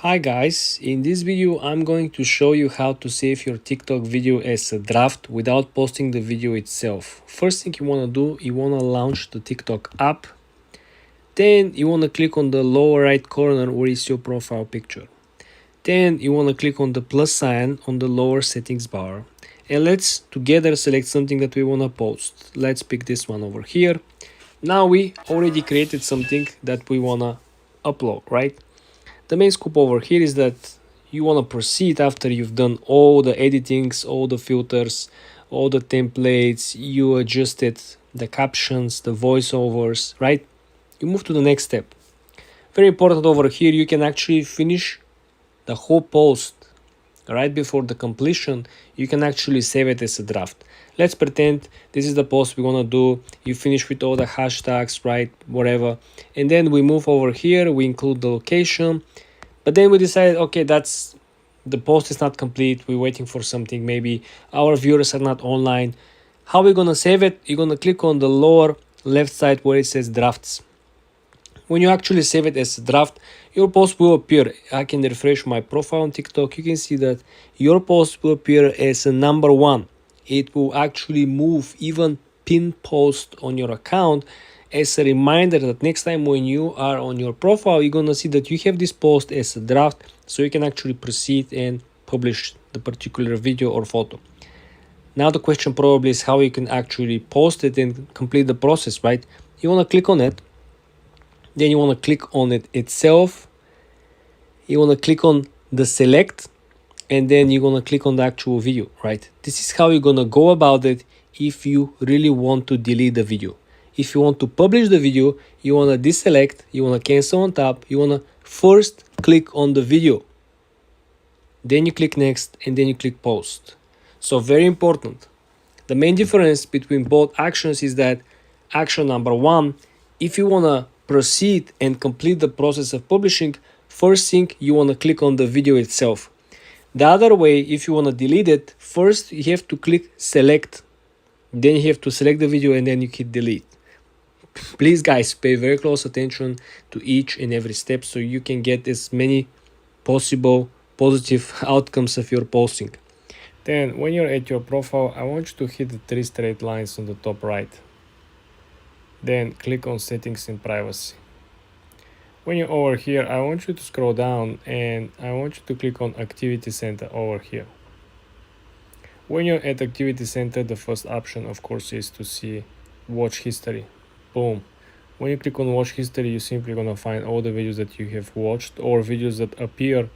Hi guys, in this video I'm going to show you how to save your TikTok video as a draft without posting the video itself. First thing you want to do, you want to launch the TikTok app. Then you want to click on the lower right corner where is your profile picture. Then you want to click on the plus sign on the lower settings bar. And let's together select something that we want to post. Let's pick this one over here. Now we already created something that we want to upload, right? The main scoop over here is that you want to proceed after you've done all the editings, all the filters, all the templates, you adjusted the captions, the voiceovers, right? You move to the next step. Very important over here, you can actually finish the whole post right before the completion. You can actually save it as a draft. Let's pretend this is the post we want to do. You finish with all the hashtags, right? Whatever. And then we move over here. We include the location. But then we decide, okay, that's the post is not complete. We're waiting for something. Maybe our viewers are not online. How are we going to save it? You're going to click on the lower left side where it says drafts. When you actually save it as a draft, your post will appear. I can refresh my profile on TikTok. You can see that your post will appear as a number one. It will actually move, even pin post on your account as a reminder that next time when you are on your profile, you're going to see that you have this post as a draft, so you can actually proceed and publish the particular video or photo. Now the question probably is how you can actually post it and complete the process, right? You want to click on it. Then you want to click on it itself. You want to click on the select, and then you're going to click on the actual video, right? This is how you're going to go about it if you really want to delete the video. If you want to publish the video, you want to deselect, you want to cancel on top, you want to first click on the video. Then you click next, and then you click post. So very important. The main difference between both actions is that action number one, if you want to proceed and complete the process of publishing, first thing you want to click on the video itself. The other way, if you want to delete it, first you have to click select, then you have to select the video and then you hit delete. Please guys, pay very close attention to each and every step so you can get as many possible positive outcomes of your posting. Then when you're at your profile, I want you to hit the three straight lines on the top right. Then click on settings and privacy. When you're over here, I want you to scroll down and I want you to click on activity center over here. When you're at activity center, the first option of course is to see watch history. Boom. When you click on watch history, you're simply gonna find all the videos that you have watched or videos that appear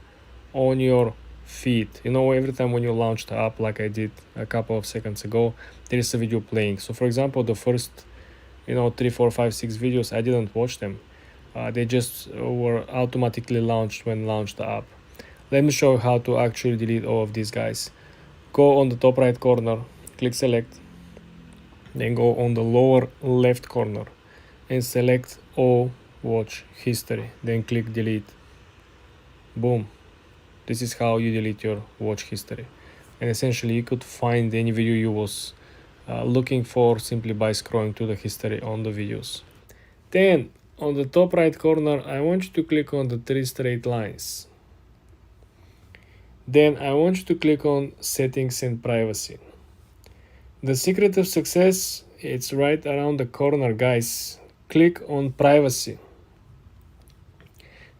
on your feed. You know, every time when you launch the app, like I did a couple of seconds ago, there is a video playing. So for example, the first 3, 4, 5, 6 videos, I didn't watch them. They just were automatically launched when launched the app. Let me show you how to actually delete all of these guys. Go on the top right corner, click select, then go on the lower left corner and select all watch history, then click delete. Boom. This is how you delete your watch history. And essentially you could find any video you was looking for simply by scrolling to the history on the videos. Then on the top right corner, I want you to click on the three straight lines. Then I want you to click on settings and privacy. The secret of success, it's right around the corner, guys. Click on privacy.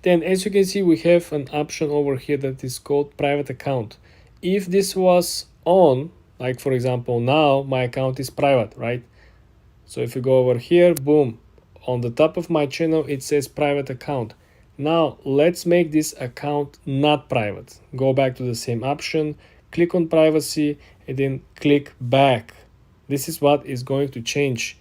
Then as you can see, we have an option over here that is called private account. If this was on, like for example, now my account is private, right? So if you go over here, boom, on the top of my channel, it says private account. Now let's make this account not private. Go back to the same option, click on privacy, and then click back. This is what is going to change.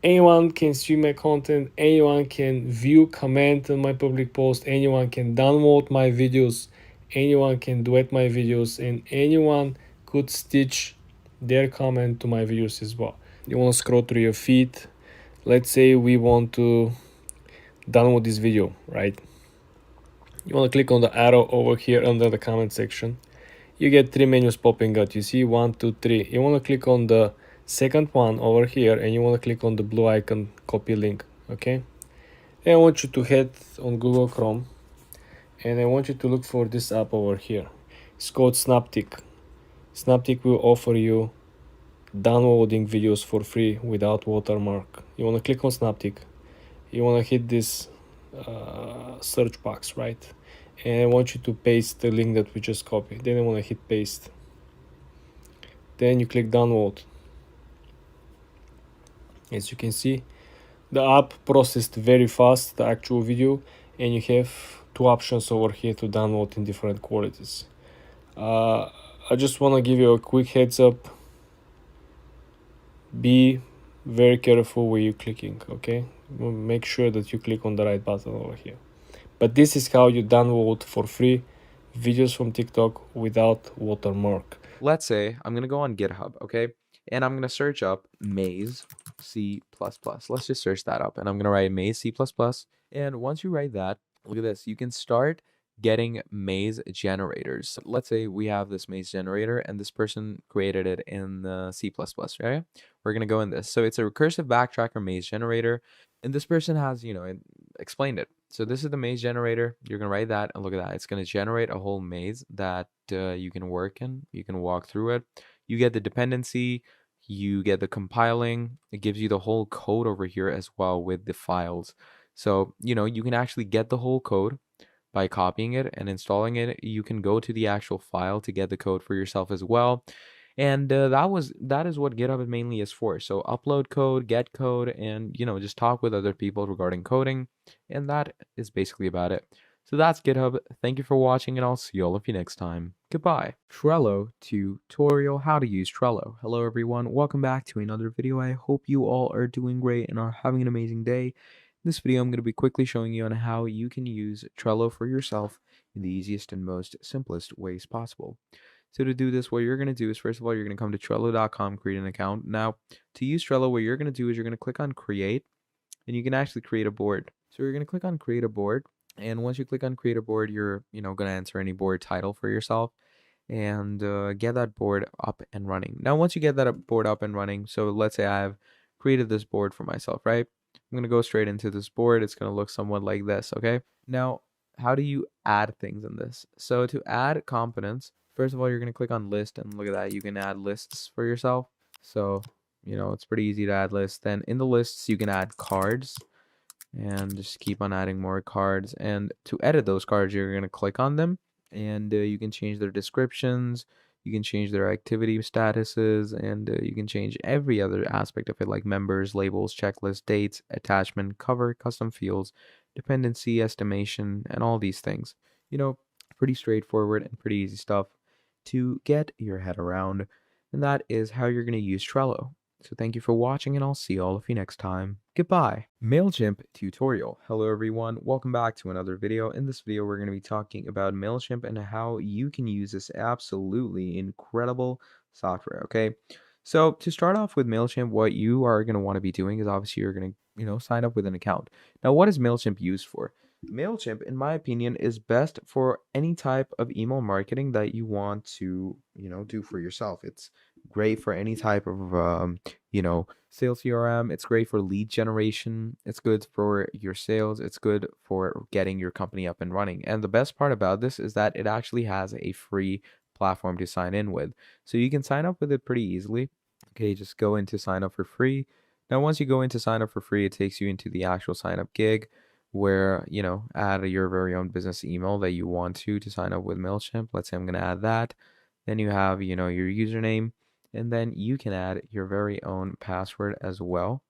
Anyone can see my content, anyone can view, comment on my public post, anyone can download my videos, anyone can duet my videos, and anyone could stitch their comment to my videos as well. You want to scroll through your feed. Let's say we want to download this video, right? You want to click on the arrow over here under the comment section. You get three menus popping out. You see 1, 2, 3. You want to click on the second one over here and you want to click on the blue icon, copy link. Okay. Then I want you to head on Google Chrome and I want you to look for this app over here. It's called Snaptic. Snaptic will offer you downloading videos for free without watermark. You want to click on Snaptic. You want to hit this search box, right? And I want you to paste the link that we just copied. Then I want to hit paste. Then you click download. As you can see, the app processed very fast the actual video, and you have two options over here to download in different qualities. I just want to give you a quick heads up. Be very careful where you're clicking, okay? Make sure that you click on the right button over here. But this is how you download for free videos from TikTok without watermark. Let's say I'm going to go on GitHub, okay? And I'm going to search up Maze C++. Let's just search that up. And I'm going to write Maze C++. And once you write that, look at this. You can start getting maze generators. Let's say we have this maze generator and this person created it in C++, right? We're going to go in this. So it's a recursive backtracker maze generator. And this person has, explained it. So this is the maze generator. You're going to write that and look at that. It's going to generate a whole maze that you can work in. You can walk through it. You get the dependency. You get the compiling. It gives you the whole code over here as well with the files. So, you can actually get the whole code by copying it and installing it. You can go to the actual file to get the code for yourself as well. And that is what GitHub mainly is for. So upload code, get code, and just talk with other people regarding coding. And that is basically about it. So that's GitHub. Thank you for watching, and I'll see all of you next time. Goodbye. Trello tutorial, how to use Trello. Hello everyone, welcome back to another video. I hope you all are doing great and are having an amazing day. In this video, I'm going to be quickly showing you on how you can use Trello for yourself in the easiest and most simplest ways possible. So to do this, what you're going to do is, first of all, you're going to come to Trello.com, create an account. Now, to use Trello, what you're going to do is you're going to click on Create, and you can actually create a board. So you're going to click on Create a Board, and once you click on Create a Board, you're going to enter any board title for yourself and get that board up and running. Now, once you get that board up and running, so let's say I've created this board for myself, right? I'm going to go straight into this board. It's going to look somewhat like this, okay? Now, how do you add things in this? So to add components, first of all, you're going to click on list, and look at that. You can add lists for yourself. So, it's pretty easy to add lists. Then in the lists, you can add cards and just keep on adding more cards. And to edit those cards, you're going to click on them, and you can change their descriptions. You can change their activity statuses, and you can change every other aspect of it, like members, labels, checklist, dates, attachment, cover, custom fields, dependency, estimation, and all these things. Pretty straightforward and pretty easy stuff to get your head around. And that is how you're going to use Trello. So thank you for watching, and I'll see all of you next time. Goodbye. MailChimp tutorial. Hello everyone, welcome back to another video. In this video, we're going to be talking about MailChimp and how you can use this absolutely incredible software, okay? So to start off with MailChimp, what you are going to want to be doing is obviously you're going to, sign up with an account. Now, what is MailChimp used for? MailChimp, in my opinion, is best for any type of email marketing that you want to, do for yourself. It's great for any type of, sales CRM. It's great for lead generation. It's good for your sales. It's good for getting your company up and running. And the best part about this is that it actually has a free platform to sign in with. So you can sign up with it pretty easily. Okay, just go into sign up for free. Now, once you go into sign up for free, it takes you into the actual sign up gig where, add your very own business email that you want to sign up with MailChimp. Let's say I'm going to add that. Then you have, your username, and then you can add your very own password as well.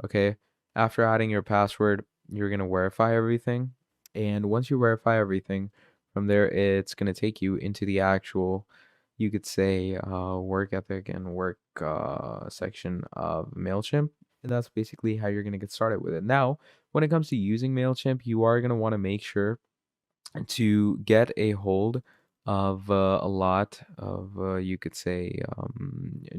Okay. After adding your password, you're going to verify everything. And once you verify everything, from there, it's going to take you into the actual, you could say, work ethic and work section of MailChimp. And that's basically how you're going to get started with it. Now, when it comes to using MailChimp, you are going to want to make sure to get a hold of a lot of, you could say,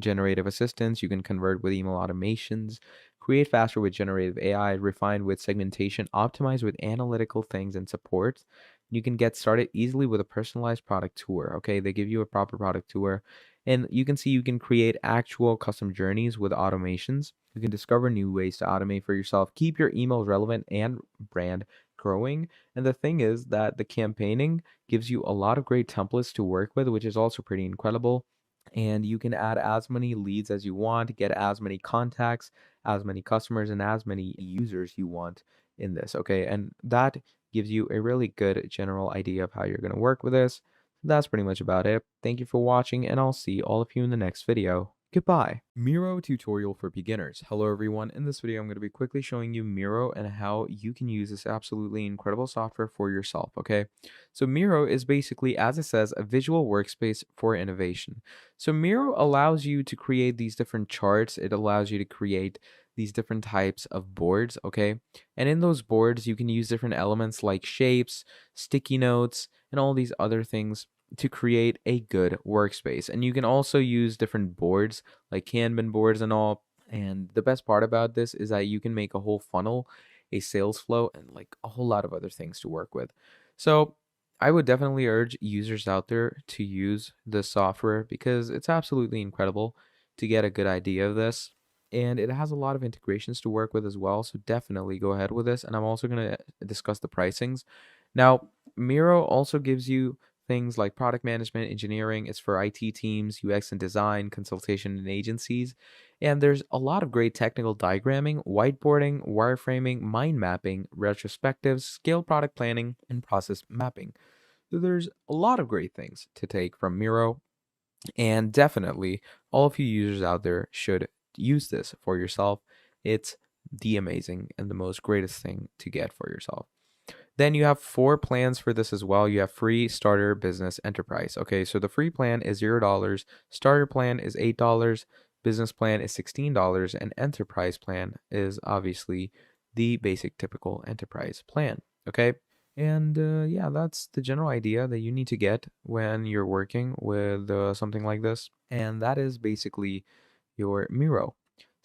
generative assistance. You can convert with email automations, create faster with generative AI, refine with segmentation, optimize with analytical things and support. You can get started easily with a personalized product tour. Okay, they give you a proper product tour, and you can see you can create actual custom journeys with automations. You can discover new ways to automate for yourself, keep your emails relevant and brand growing. And the thing is that the campaigning gives you a lot of great templates to work with, which is also pretty incredible. And you can add as many leads as you want, get as many contacts, as many customers, and as many users you want in this. Okay. And that gives you a really good general idea of how you're going to work with this. That's pretty much about it. Thank you for watching, and I'll see all of you in the next video. Goodbye. Miro tutorial for beginners. Hello everyone. In this video, I'm going to be quickly showing you Miro and how you can use this absolutely incredible software for yourself. Okay. So Miro is basically, as it says, a visual workspace for innovation. So Miro allows you to create these different charts. It allows you to create these different types of boards. Okay. And in those boards, you can use different elements like shapes, sticky notes, and all these other things to create a good workspace. And you can also use different boards like Kanban boards and all. And the best part about this is that you can make a whole funnel, a sales flow, and like a whole lot of other things to work with. So I would definitely urge users out there to use this software because it's absolutely incredible to get a good idea of this. And it has a lot of integrations to work with as well. So definitely go ahead with this. And I'm also going to discuss the pricings. Now, Miro also gives you things like product management, engineering. It's for IT teams, UX and design, consultation and agencies. And there's a lot of great technical diagramming, whiteboarding, wireframing, mind mapping, retrospectives, scale product planning, and process mapping. So there's a lot of great things to take from Miro. And definitely all of you users out there should use this for yourself. It's the amazing and the most greatest thing to get for yourself. Then you have 4 plans for this as well. You have free, starter, business, enterprise. Okay, so the free plan is $0, starter plan is $8, business plan is $16, and enterprise plan is obviously the basic typical enterprise plan. Okay, and yeah, that's the general idea that you need to get when you're working with something like this. And that is basically your Miro.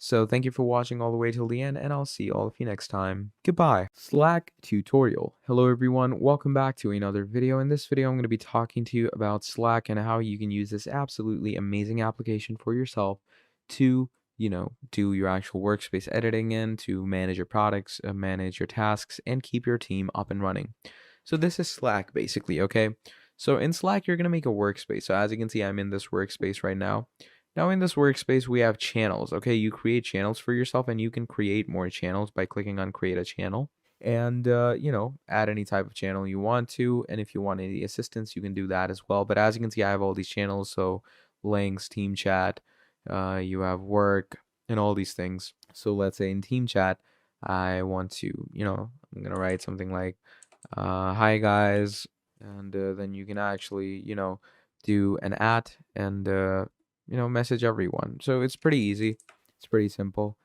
So thank you for watching all the way till the end, and I'll see all of you next time. Goodbye. Slack tutorial. Hello everyone, welcome back to another video. In this video, I'm going to be talking to you about Slack and how you can use this absolutely amazing application for yourself to, do your actual workspace editing in, to manage your products, manage your tasks, and keep your team up and running. So this is Slack basically, okay? So in Slack, you're going to make a workspace. So as you can see, I'm in this workspace right now. Now in this workspace, we have channels. Okay, you create channels for yourself, and you can create more channels by clicking on create a channel and, add any type of channel you want to. And if you want any assistance, you can do that as well. But as you can see, I have all these channels. So links, team chat, you have work and all these things. So let's say in team chat, I want to, I'm going to write something like, hi guys. And then you can actually, do an at and, message everyone. So it's pretty easy. It's pretty simple.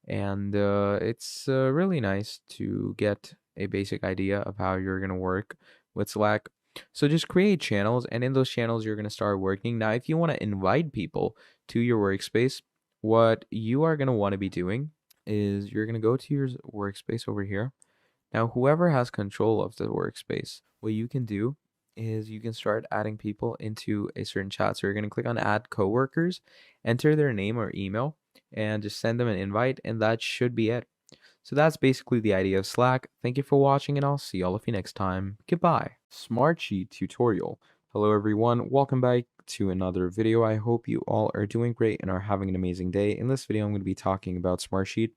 And it's really nice to get a basic idea of how you're going to work with Slack. So just create channels, and in those channels, you're going to start working. Now, if you want to invite people to your workspace, what you are going to want to be doing is you're going to go to your workspace over here. Now, whoever has control of the workspace, what you can do is you can start adding people into a certain chat. So you're going to click on add coworkers, enter their name or email, and just send them an invite, and that should be it. So that's basically the idea of Slack. Thank you for watching, and I'll see all of you next time. Goodbye. Smartsheet tutorial. Hello everyone, welcome back to another video. I hope you all are doing great and are having an amazing day. In this video, I'm going to be talking about Smartsheet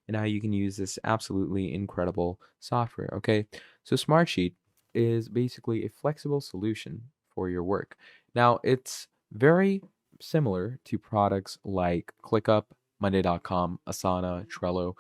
and how you can use this absolutely incredible software. Okay, so Smartsheet is basically a flexible solution for your work. Now, it's very similar to products like ClickUp, Monday.com, Asana, Trello.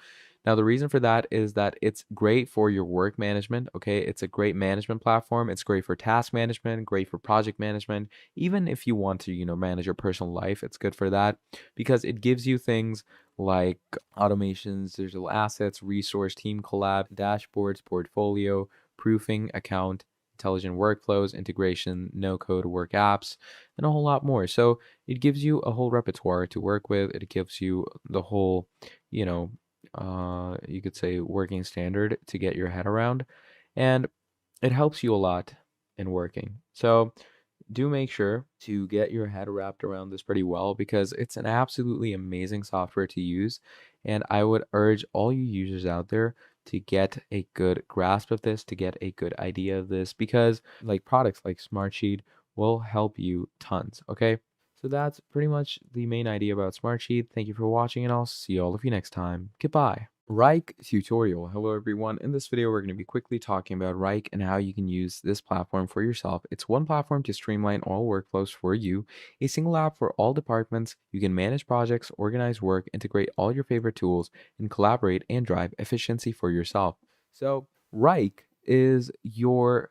Now, the reason for that is that it's great for your work management, okay? It's a great management platform. It's great for task management, great for project management. Even if you want to, manage your personal life, it's good for that because it gives you things like automations, digital assets, resource, team collab, dashboards, portfolio, proofing, account, intelligent workflows, integration, no-code work apps, and a whole lot more. So it gives you a whole repertoire to work with. It gives you the whole, you could say working standard to get your head around, and it helps you a lot in working. So do make sure to get your head wrapped around this pretty well because it's an absolutely amazing software to use. And I would urge all you users out there to get a good grasp of this, to get a good idea of this, because like products like Smartsheet will help you tons. Okay. So that's pretty much the main idea about Smartsheet. Thank you for watching, and I'll see all of you next time. Goodbye. Wrike tutorial. Hello everyone. In this video, we're going to be quickly talking about Wrike and how you can use this platform for yourself. It's one platform to streamline all workflows for you, a single app for all departments. You can manage projects, organize work, integrate all your favorite tools, and collaborate and drive efficiency for yourself. So Wrike is your,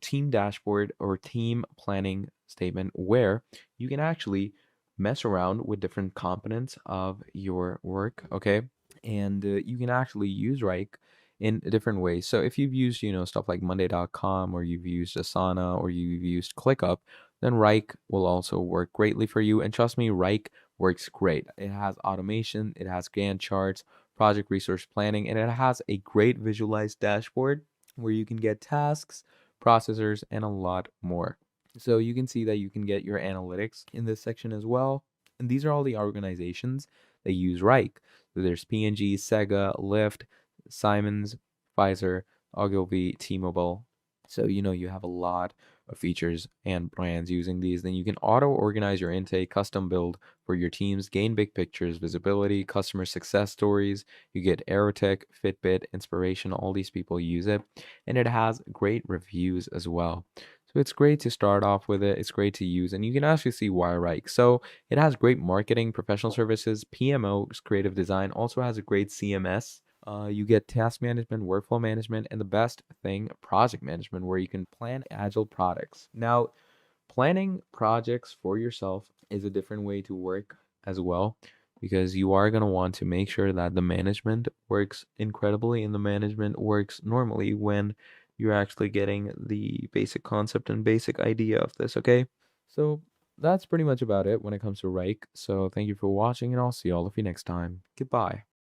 team dashboard or team planning statement where you can actually mess around with different components of your work, okay? And you can actually use Wrike in different ways. So if you've used, stuff like Monday.com, or you've used Asana, or you've used ClickUp, then Wrike will also work greatly for you. And trust me, Wrike works great. It has automation, it has Gantt charts, project resource planning, and it has a great visualized dashboard where you can get tasks, processors, and a lot more. So you can see that you can get your analytics in this section as well. And these are all the organizations that use Wrike. So there's P&G, Sega, Lyft, Siemens, Pfizer, Ogilvy, T-Mobile. So you have a lot of features and brands using these. Then you can auto organize your intake, custom build for your teams, gain big pictures, visibility, customer success stories. You get Aerotech, Fitbit, Inspiration. All these people use it, and it has great reviews as well. So it's great to start off with it. It's great to use, and you can actually see why Wrike. So it has great marketing, professional services, PMO, creative design. Also has a great CMS. You get task management, workflow management, and the best thing, project management, where you can plan agile products. Now, planning projects for yourself is a different way to work as well, because you are going to want to make sure that the management works incredibly and the management works normally when you're actually getting the basic concept and basic idea of this, okay? So that's pretty much about it when it comes to Wrike. So thank you for watching, and I'll see all of you next time. Goodbye.